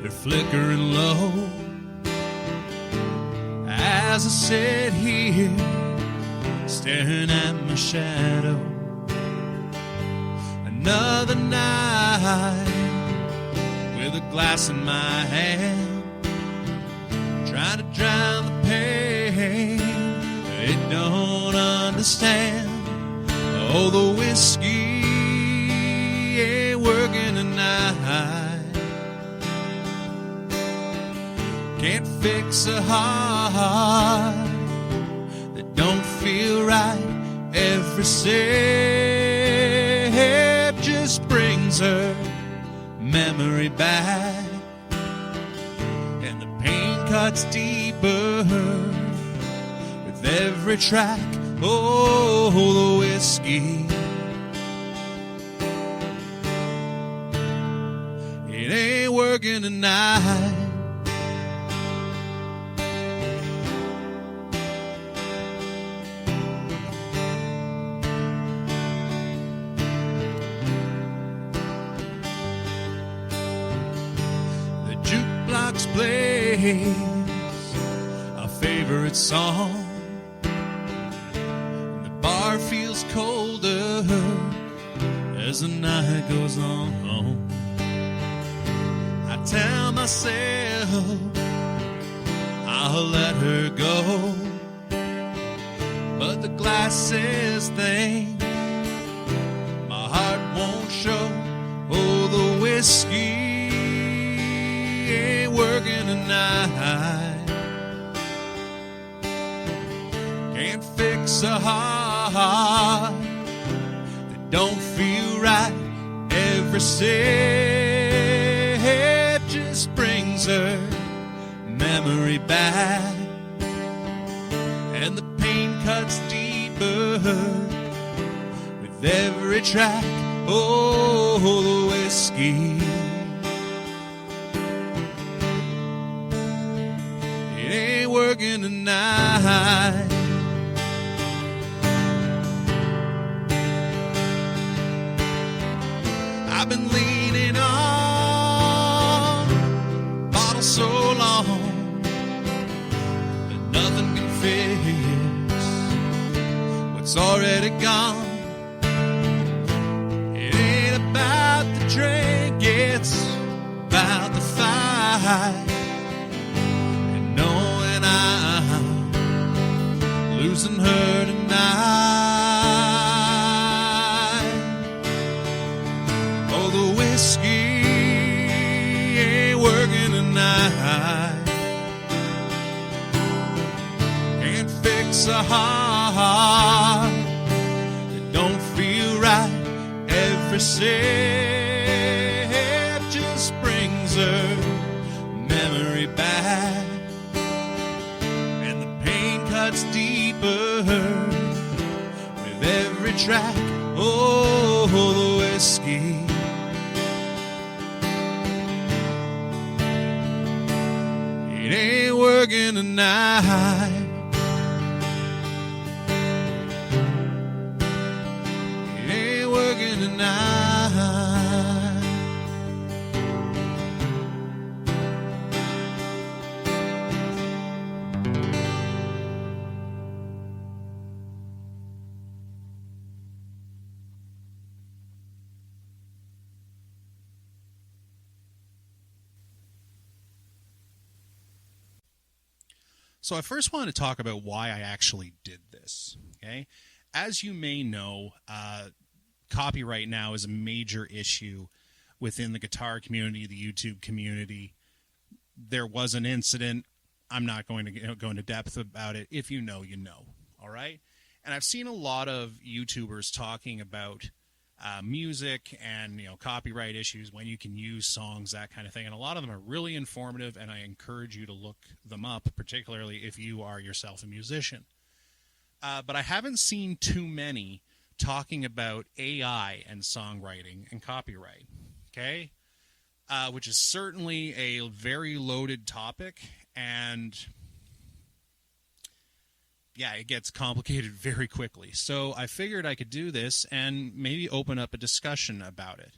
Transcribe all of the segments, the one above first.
they're flickering low. As I sit here, staring at my shadow, another night with a glass in my hand, trying to drown the pain they don't understand. Oh, the whiskey ain't working tonight. Can't fix a heart that don't feel right. Every sip just brings her memory back, and the pain cuts deeper with every track. Oh, the whiskey, it ain't working tonight. The jukebox plays a favorite song. Feels colder as the night goes on. I tell myself I'll let her go, but the glass says things my heart won't show. Oh, the whiskey ain't working tonight. Can't fix a heart that don't feel right. Every sip just brings her memory back, and the pain cuts deeper with every track. Oh, the whiskey, it ain't working tonight. I've been leaning on bottle so long that nothing can fix what's already gone. It ain't about the drink, it's about the fight, and knowing I'm losing her tonight. The whiskey ain't working tonight. Can't fix a heart that don't feel right. Every sip just brings her memory back, and the pain cuts deeper with every track. Oh, the whiskey, it ain't working tonight. It ain't working tonight. So I first want to talk about why I actually did this, okay? As you may know, copyright now is a major issue within the guitar community, the YouTube community. There was an incident. I'm not going to go into depth about it. If you know, you know, all right? And I've seen a lot of YouTubers talking about music and copyright issues, when you can use songs, that kind of thing, and a lot of them are really informative, and I encourage you to look them up, particularly if you are yourself a musician. But I haven't seen too many talking about AI and songwriting and copyright, okay? Which is certainly a very loaded topic, and yeah, it gets complicated very quickly. So I figured I could do this and maybe open up a discussion about it.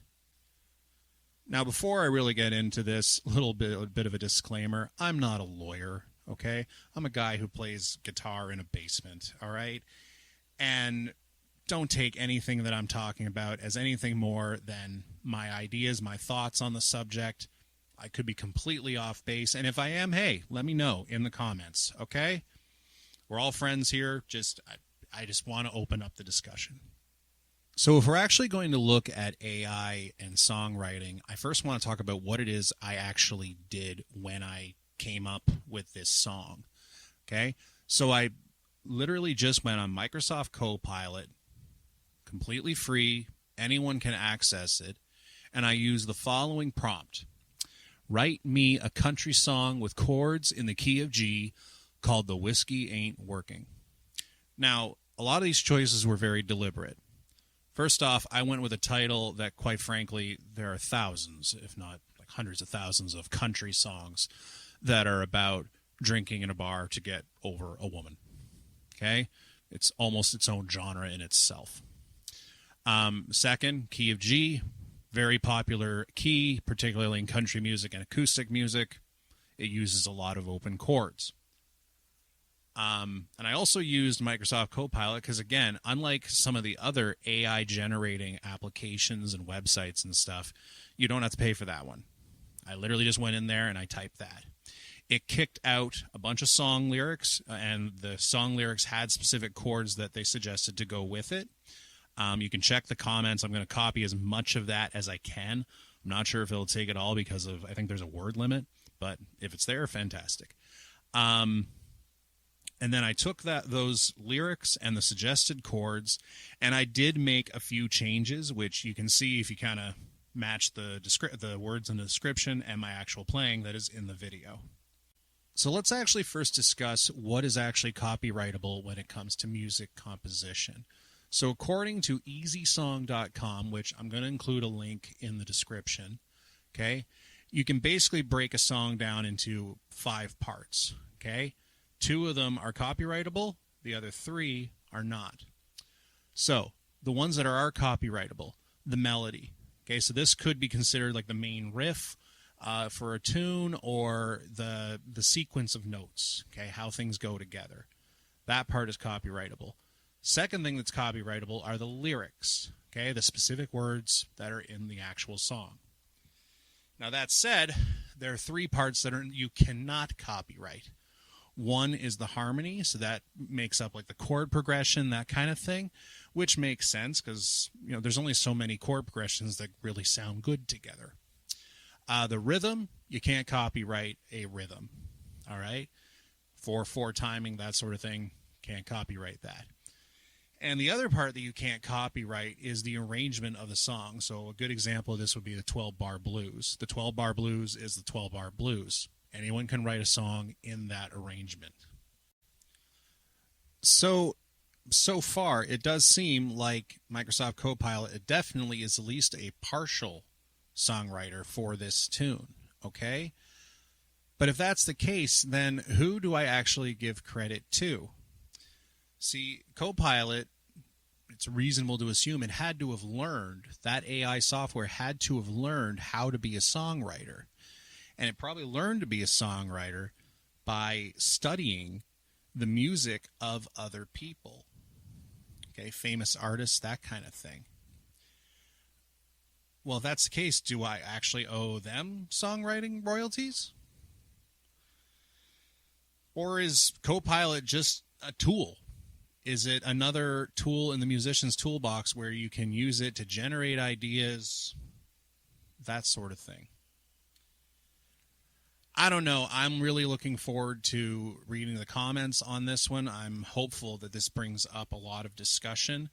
Now, before I really get into this, a bit of a disclaimer. I'm not a lawyer, okay? I'm a guy who plays guitar in a basement, all right? And don't take anything that I'm talking about as anything more than my ideas, my thoughts on the subject. I could be completely off base, and if I am, hey, let me know in the comments, okay? We're all friends here. I just want to open up the discussion. So if we're actually going to look at AI and songwriting, I first want to talk about what it is I actually did when I came up with this song. Okay? So I literally just went on Microsoft Copilot, completely free, anyone can access it, and I used the following prompt. Write me a country song with chords in the key of G called The Whiskey Ain't Working. Now, a lot of these choices were very deliberate. First off, I went with a title that, quite frankly, there are thousands, if not like hundreds of thousands of country songs that are about drinking in a bar to get over a woman. Okay? It's almost its own genre in itself. Second, key of G, very popular key, particularly in country music and acoustic music. It uses a lot of open chords. And I also used Microsoft Copilot because, again, unlike some of the other AI generating applications and websites and stuff, you don't have to pay for that one. I literally just went in there and I typed that. It kicked out a bunch of song lyrics, and the song lyrics had specific chords that they suggested to go with it. You can check the comments. I'm going to copy as much of that as I can. I'm not sure if it'll take it all because I think there's a word limit, but if it's there, fantastic. And then I took those lyrics and the suggested chords, and I did make a few changes, which you can see if you kind of match the words in the description and my actual playing that is in the video. So let's actually first discuss what is actually copyrightable when it comes to music composition. So according to easysong.com, which I'm going to include a link in the description, okay, you can basically break a song down into 5 parts, okay? 2 of them are copyrightable, the other 3 are not. So, the ones that are copyrightable, the melody. Okay, so this could be considered like the main riff for a tune, or the sequence of notes, okay, how things go together. That part is copyrightable. Second thing that's copyrightable are the lyrics, okay, the specific words that are in the actual song. Now that said, there are 3 parts that you cannot copyright. One is the harmony, so that makes up like the chord progression, that kind of thing, which makes sense because, you know, there's only so many chord progressions that really sound good together. The rhythm, you can't copyright a rhythm, all right? 4/4 timing, that sort of thing, can't copyright that. And the other part that you can't copyright is the arrangement of the song. So a good example of this would be the 12-bar blues. The 12-bar blues is the 12-bar blues. Anyone can write a song in that arrangement. So far, it does seem like Microsoft Copilot, it definitely is at least a partial songwriter for this tune, okay? But if that's the case, then who do I actually give credit to? See, Copilot, it's reasonable to assume it had to have learned, that AI software had to have learned how to be a songwriter. And it probably learned to be a songwriter by studying the music of other people. Okay, famous artists, that kind of thing. Well, if that's the case, do I actually owe them songwriting royalties? Or is Copilot just a tool? Is it another tool in the musician's toolbox where you can use it to generate ideas, that sort of thing? I don't know. I'm really looking forward to reading the comments on this one. I'm hopeful that this brings up a lot of discussion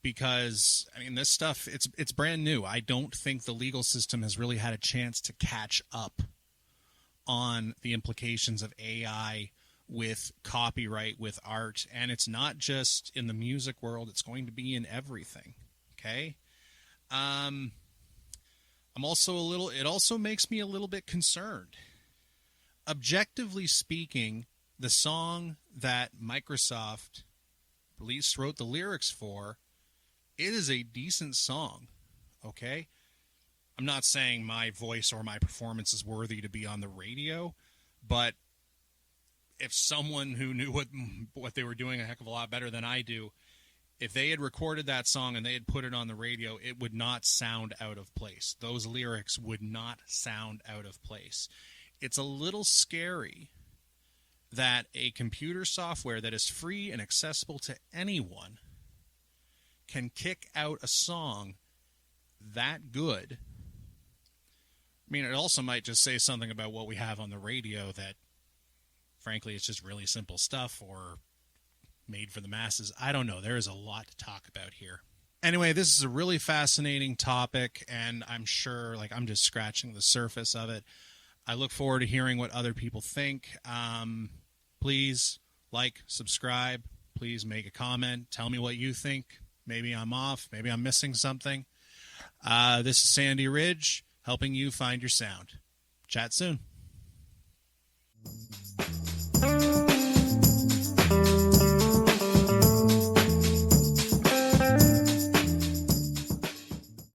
because, I mean, this stuff, it's brand new. I don't think the legal system has really had a chance to catch up on the implications of AI with copyright, with art. And it's not just in the music world. It's going to be in everything. Okay? I'm also it also makes me a little bit concerned. Objectively speaking, the song that Microsoft wrote the lyrics for, it is a decent song, okay? I'm not saying my voice or my performance is worthy to be on the radio, but if someone who knew what they were doing a heck of a lot better than I do, if they had recorded that song and they had put it on the radio, it would not sound out of place. Those lyrics would not sound out of place. It's a little scary that a computer software that is free and accessible to anyone can kick out a song that good. I mean, it also might just say something about what we have on the radio that, frankly, it's just really simple stuff or made for the masses. I don't know. There is a lot to talk about here. Anyway, this is a really fascinating topic, and I'm sure, I'm just scratching the surface of it. I look forward to hearing what other people think. Please subscribe. Please make a comment. Tell me what you think. Maybe I'm off. Maybe I'm missing something. This is Sandy Ridge, helping you find your sound. Chat soon.